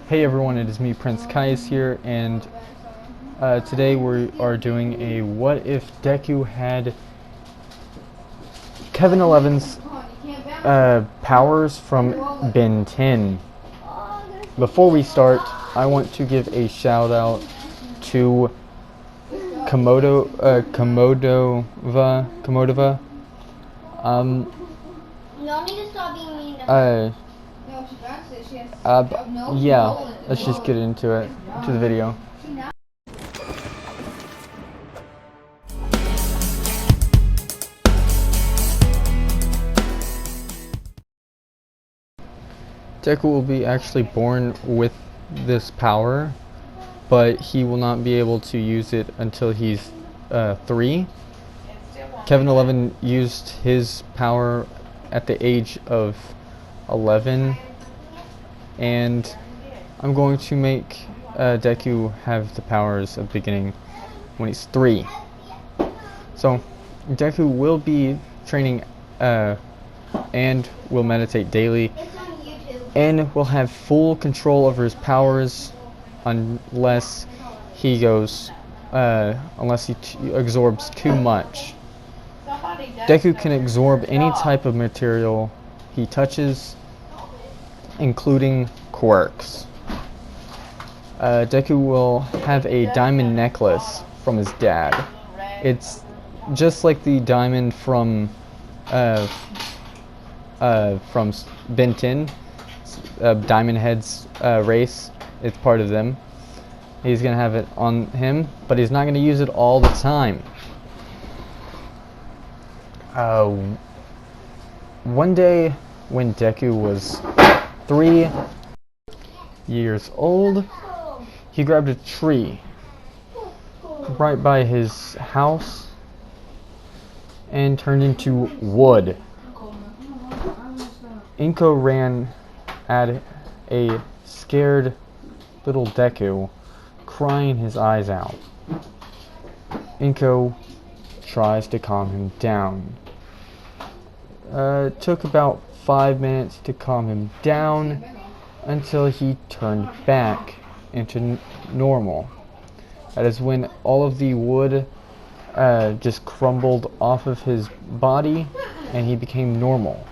Hey everyone, it is me, Prince Caius here, and today we are doing a what if Deku had Kevin Levin's powers from Ben 10. Before we start, I want to give a shout out to Komodova. No need to stop being mean to her. Yeah, let's just get into it, to the video. Deku will be actually born with this power, but he will not be able to use it until he's 3. Kevin Levin used his power at the age of 11, and I'm going to make Deku have the powers at the beginning when he's 3. So Deku will be training and will meditate daily and will have full control over his powers unless he goes unless he absorbs too much. Deku can absorb any type of material he touches, including quirks. Deku will have a diamond necklace from his dad. It's just like the diamond from Ben 10, Diamond Head's race. It's part of them. He's gonna have it on him, but he's not gonna use it all the time. One day when Deku was 3 years old, he grabbed a tree right by his house and turned into wood. Inko ran at a scared little Deku, crying his eyes out. Inko tries to calm him down. It took about 5 minutes to calm him down until he turned back into normal. That is when all of the wood just crumbled off of his body and he became normal.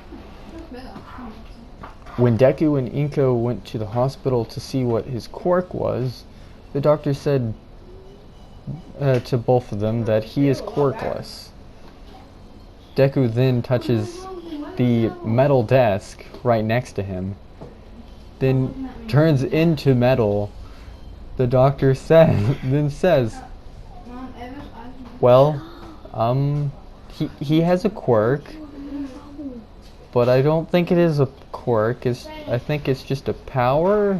When Deku and Inko went to the hospital to see what his quirk was, the doctor said to both of them that he is quirkless. Deku then touches the metal desk right next to him, then turns into metal. The doctor says, well, he has a quirk, but I don't think it is a quirk. I think it's just a power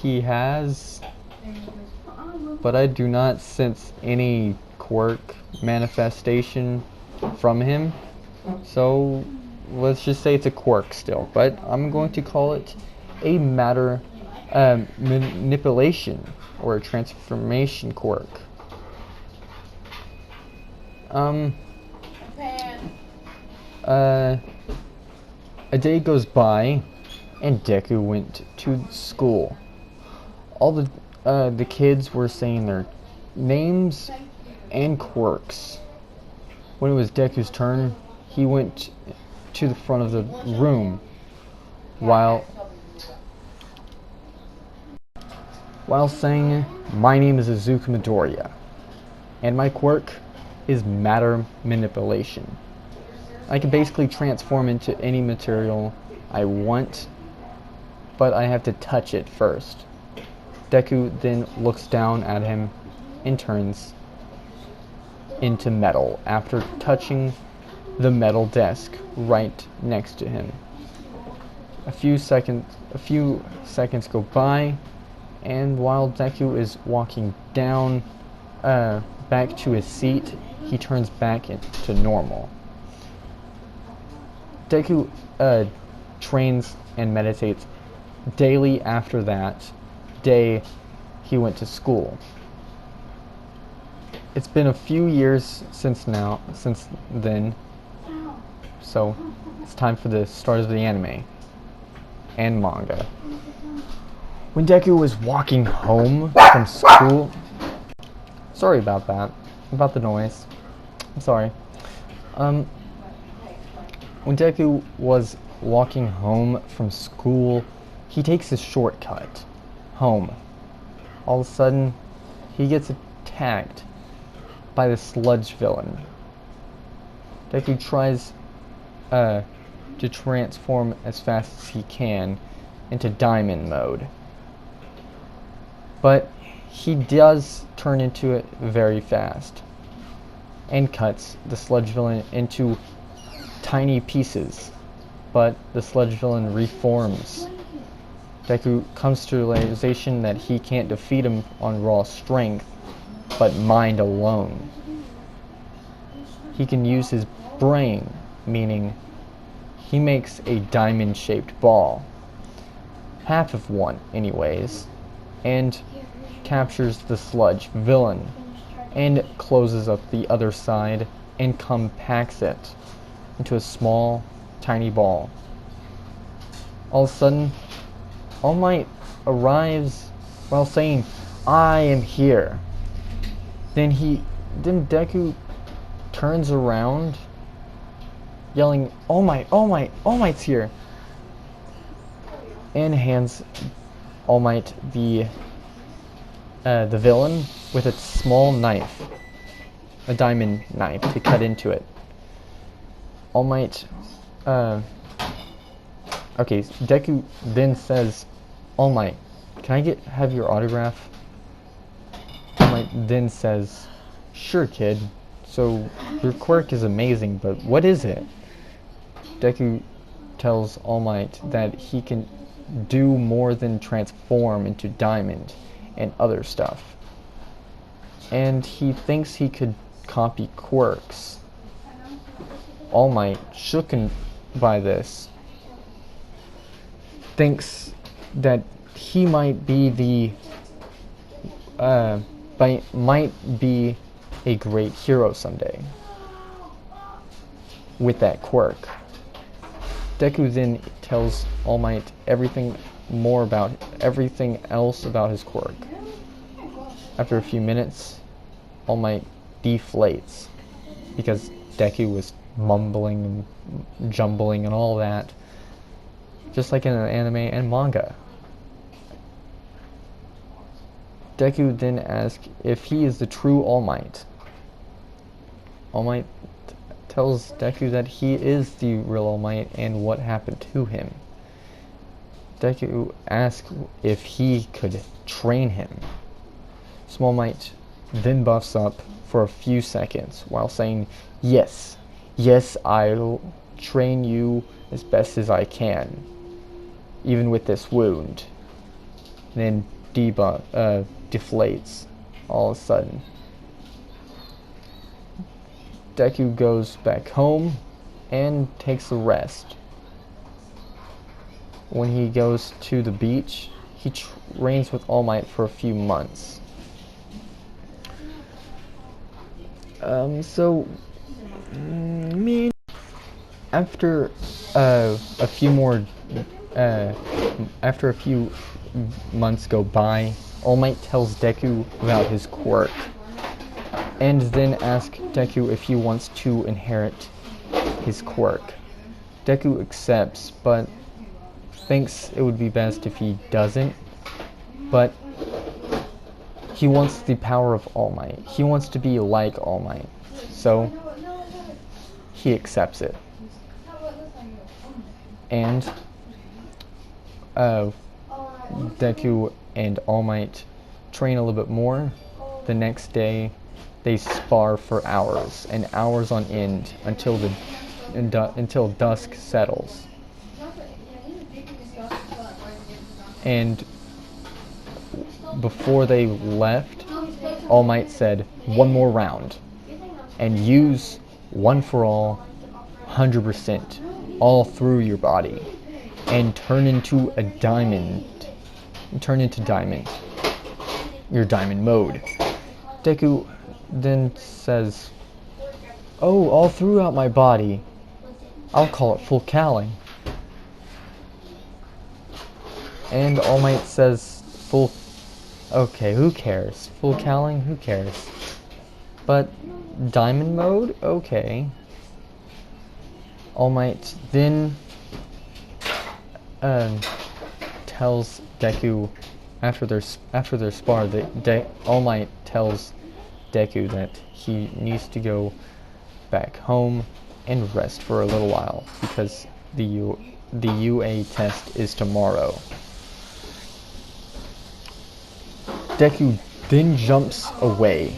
he has, but I do not sense any quirk manifestation from him. So let's just say it's a quirk still, but I'm going to call it a matter manipulation or a transformation quirk. A day goes by and Deku went to school. All the kids were saying their names and quirks. When it was Deku's turn, he went to the front of the room while saying, "My name is Izuku Midoriya, and my quirk is matter manipulation. I can basically transform into any material I want, but I have to touch it first." Deku then looks down at him and turns into metal after touching the metal desk right next to him. A few seconds go by, and while Deku is walking down back to his seat, he turns back into normal. Deku trains and meditates daily after that day he went to school. It's been a few years since then, so it's time for the start of the anime and manga. When Deku was walking home from school... Sorry about that. About the noise. I'm sorry. When Deku was walking home from school, he takes a shortcut home. All of a sudden, he gets attacked by the sludge villain. Deku tries to transform as fast as he can into diamond mode. But he does turn into it very fast and cuts the sludge villain into tiny pieces. But the sludge villain reforms. Deku comes to the realization that he can't defeat him on raw strength, but mind alone. He can use his brain, meaning he makes a diamond-shaped ball, half of one anyways, and captures the sludge villain, and closes up the other side and compacts it into a small, tiny ball. All of a sudden, All Might arrives while saying, "I am here." Then Deku turns around, yelling, "All Might, All Might, All Might's here!" and hands All Might the villain with a small knife, a diamond knife, to cut into it. All Might, okay, Deku then says, "All Might, can I have your autograph?" All Might then says, "Sure, kid. So, your quirk is amazing, but what is it?" Deku tells All Might that he can do more than transform into diamond and other stuff. And he thinks he could copy quirks. All Might, shooken by this, thinks that he might be might be a great hero someday with that quirk. Deku then tells All Might everything else about his quirk. After a few minutes, All Might deflates because Deku was mumbling and jumbling and all that, just like in an anime and manga. Deku then asks if he is the true All Might. All Might tells Deku that he is the real All Might and what happened to him. Deku asks if he could train him. All Might then buffs up for a few seconds while saying, "Yes, yes, I'll train you as best as I can, even with this wound." And then deflates all of a sudden. Deku goes back home and takes a rest. When he goes to the beach, he trains with All Might for a few months. After a few months go by, All Might tells Deku about his quirk, and then asks Deku if he wants to inherit his quirk. Deku accepts, but thinks it would be best if he doesn't, but he wants the power of All Might. He wants to be like All Might, so he accepts it. And Deku and All Might train a little bit more. The next day, they spar for hours and hours on end until dusk settles. And before they left, All Might said, "One more round, and use one for all, 100%, all through your body, and turn into diamond, your diamond mode." Deku then says, "Oh, all throughout my body. I'll call it full Cali." And All Might says full. Okay, who cares? Full cowling, who cares? But diamond mode, okay. All Might then tells Deku after their spar that All Might tells Deku that he needs to go back home and rest for a little while because the UA test is tomorrow. Deku then jumps away.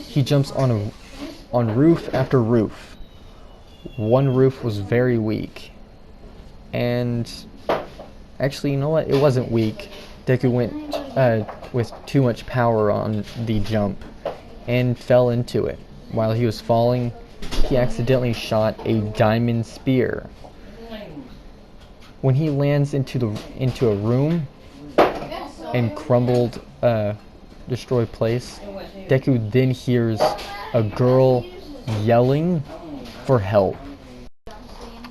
He jumps on roof after roof. One roof was very weak, and actually, you know what? It wasn't weak. Deku went with too much power on the jump and fell into it. While he was falling, he accidentally shot a diamond spear. When he lands into a room and crumbled, destroyed place, Deku then hears a girl yelling for help.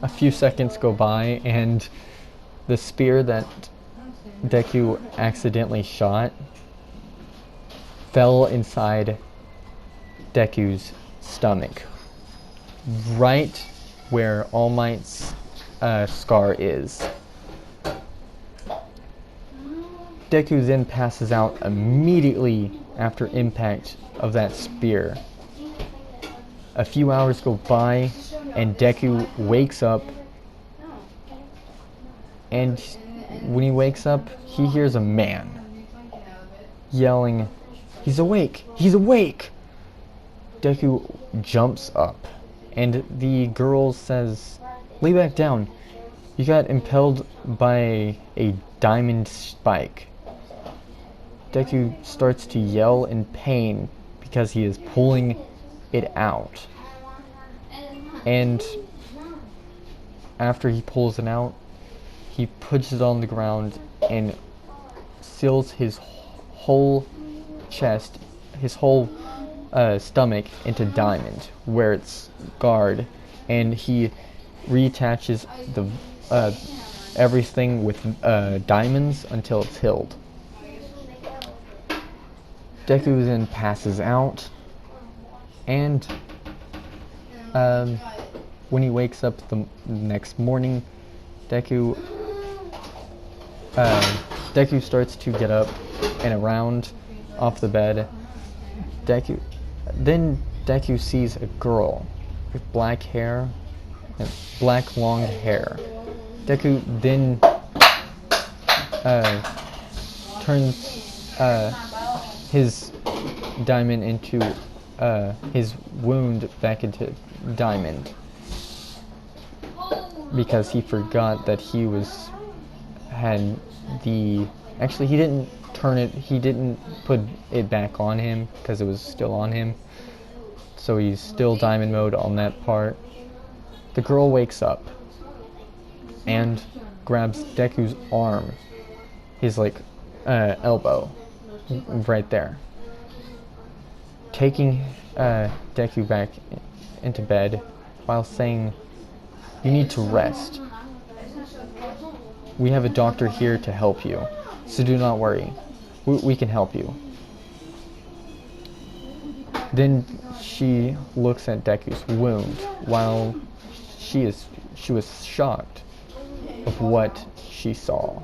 A few seconds go by, and the spear that Deku accidentally shot fell inside Deku's stomach, right where All Might's scar is. Deku then passes out immediately after impact of that spear. A few hours go by, and Deku wakes up, and when he wakes up, he hears a man yelling, "He's awake! He's awake!" Deku jumps up, and the girl says, "Lay back down. You got impaled by a diamond spike." Deku starts to yell in pain because he is pulling it out. And after he pulls it out, he puts it on the ground and seals his whole chest, his whole stomach into diamond where it's guard, and he reattaches the everything with diamonds until it's healed. Deku then passes out, and when he wakes up the next morning, Deku starts to get up and around off the bed. Deku sees a girl with black hair and black long hair. Deku then turns his diamond into his wound back into diamond because he forgot that he didn't put it back on him because it was still on him, so he's still diamond mode on that part. The girl wakes up and grabs Deku's arm, his elbow, right there, taking Deku back into bed while saying, "You need to rest. We have a doctor here to help you, so do not worry. We can help you." Then she looks at Deku's wound while she was shocked of what she saw.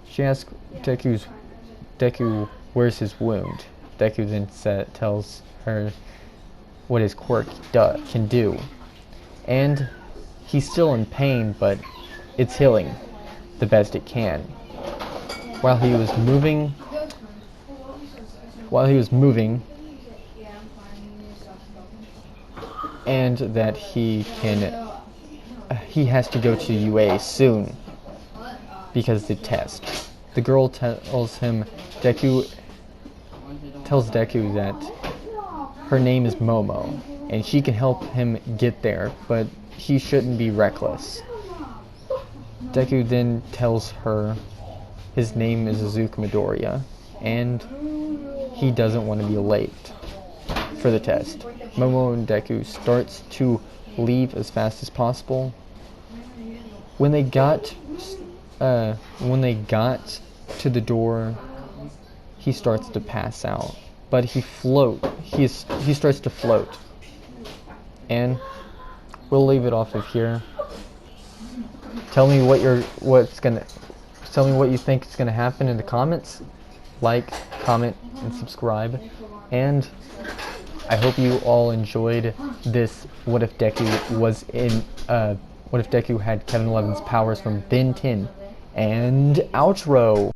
She asks Deku, "Where's his wound?" Deku then tells her what his quirk can do. And he's still in pain, but it's healing the best it can. While he was moving, and that he has to go to UA soon because the test. The girl tells Deku that her name is Momo, and she can help him get there, but he shouldn't be reckless. Deku then tells her his name is Izuku Midoriya, and he doesn't want to be late for the test. Momo and Deku starts to leave as fast as possible. When they got to the door he starts to pass out. But he starts to float. And we'll leave it off of here. Tell me what you think is gonna happen in the comments. Like, comment, and subscribe. And I hope you all enjoyed this what if Deku had Kevin Levin's powers from Ben 10. And outro.